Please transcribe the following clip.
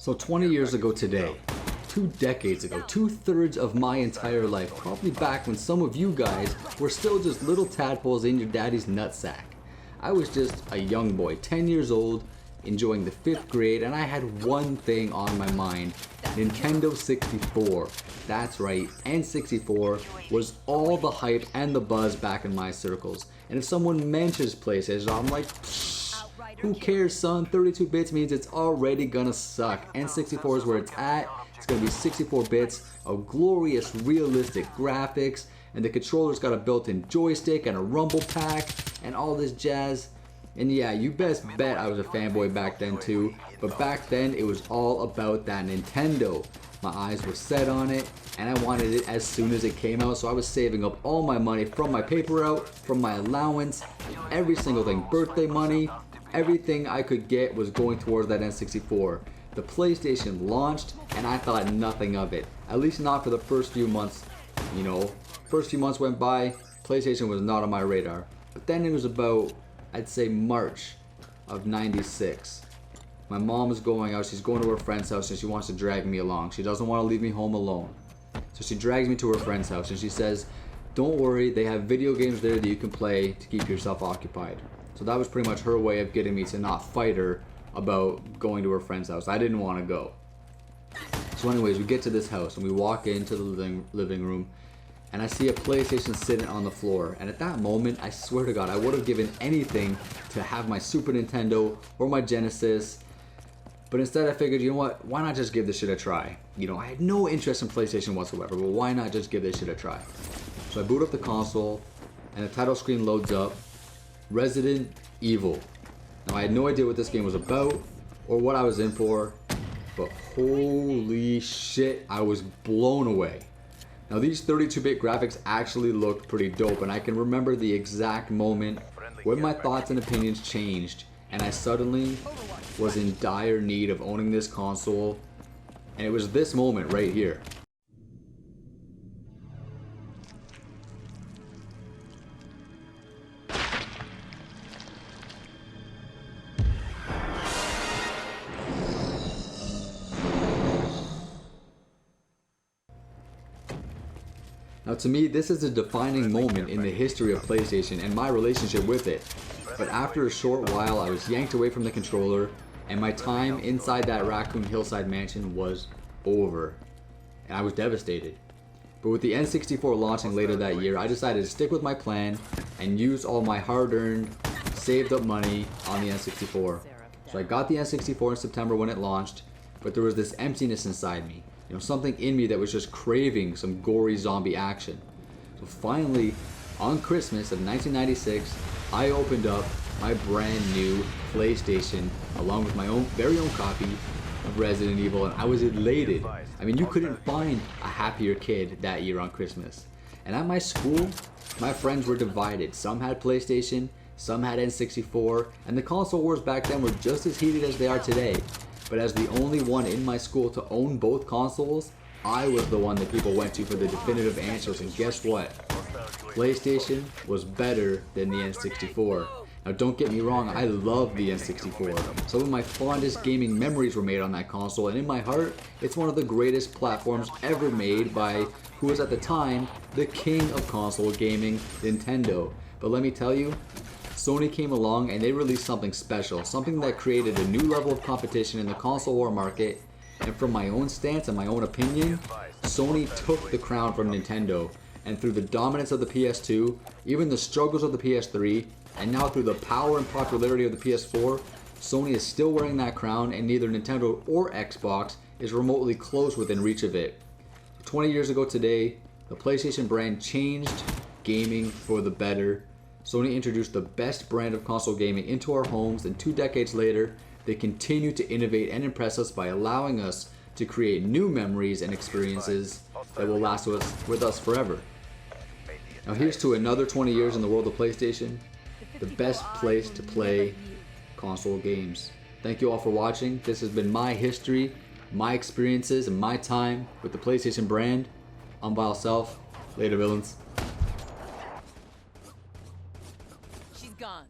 So 20 years ago today, 2 decades ago, 2/3 of my entire life, probably back when some of you guys were still just little tadpoles in your daddy's nutsack. I was just a young boy, 10 years old, enjoying the 5th grade, and I had one thing on my mind: Nintendo 64. That's right, N64 was all the hype and the buzz back in my circles. And if someone mentions PlayStation, I'm like, who cares, son? 32 bits means it's already gonna suck. N64 is where it's at. It's gonna be 64 bits of glorious, realistic graphics, and the controller's got a built-in joystick and a rumble pack and all this jazz. And yeah, you best bet I was a fanboy back then too, but back then it was all about that Nintendo. My eyes were set on it, and I wanted it as soon as it came out, so I was saving up all my money from my paper route, from my allowance, every single thing, birthday money, everything I could get was going towards that N64. The PlayStation launched, and I thought nothing of it, at least not for the first few months. You know, first few months went by, PlayStation was not on my radar. But then it was about, I'd say, March of '96. My mom is going out, she's going to her friend's house, and she wants to drag me along. She doesn't want to leave me home alone. So she drags me to her friend's house, and she says, don't worry, they have video games there that you can play to keep yourself occupied. So that was pretty much her way of getting me to not fight her about going to her friend's house. I didn't want to go. So anyways, we get to this house, and we walk into the living room, and I see a PlayStation sitting on the floor. And at that moment, I swear to God, I would have given anything to have my Super Nintendo or my Genesis. But instead I figured, you know what, why not just give this shit a try? You know, I had no interest in PlayStation whatsoever, but why not just give this shit a try? So I boot up the console, and the title screen loads up, Resident Evil. Now I had no idea what this game was about, or what I was in for, but holy shit, I was blown away. Now these 32-bit graphics actually looked pretty dope, and I can remember the exact moment when my thoughts and opinions changed, and I suddenly was in dire need of owning this console, and it was this moment right here. Now to me, this is a defining moment in the history of PlayStation and my relationship with it. But after a short while, I was yanked away from the controller, and my time inside that Raccoon Hillside mansion was over. And I was devastated. But with the N64 launching later that year, I decided to stick with my plan and use all my hard-earned, saved-up money on the N64. So I got the N64 in September when it launched, but there was this emptiness inside me. You know, something in me that was just craving some gory zombie action. So finally, on Christmas of 1996, I opened up my brand new PlayStation along with my very own copy of Resident Evil, and I was elated. I mean, you couldn't find a happier kid that year on Christmas. And at my school, my friends were divided. Some had PlayStation, some had N64, and the console wars back then were just as heated as they are today. But as the only one in my school to own both consoles, I was the one that people went to for the definitive answers, and guess what? PlayStation was better than the N64. Now don't get me wrong, I love the N64. Some of my fondest gaming memories were made on that console, and in my heart, it's one of the greatest platforms ever made by who was at the time the king of console gaming, Nintendo. But let me tell you, Sony came along and they released something special, something that created a new level of competition in the console war market. And from my own stance and my own opinion, Sony took the crown from Nintendo. And through the dominance of the PS2, even the struggles of the PS3, and now through the power and popularity of the PS4, Sony is still wearing that crown, and neither Nintendo or Xbox is remotely close within reach of it. 20 years ago today, the PlayStation brand changed gaming for the better. Sony introduced the best brand of console gaming into our homes, and 2 decades later, they continue to innovate and impress us by allowing us to create new memories and experiences that will last with us forever. Now here's to another 20 years in the world of PlayStation, the best place to play console games. Thank you all for watching. This has been my history, my experiences, and my time with the PlayStation brand. I'm Vile Self. Later, villains. She's gone.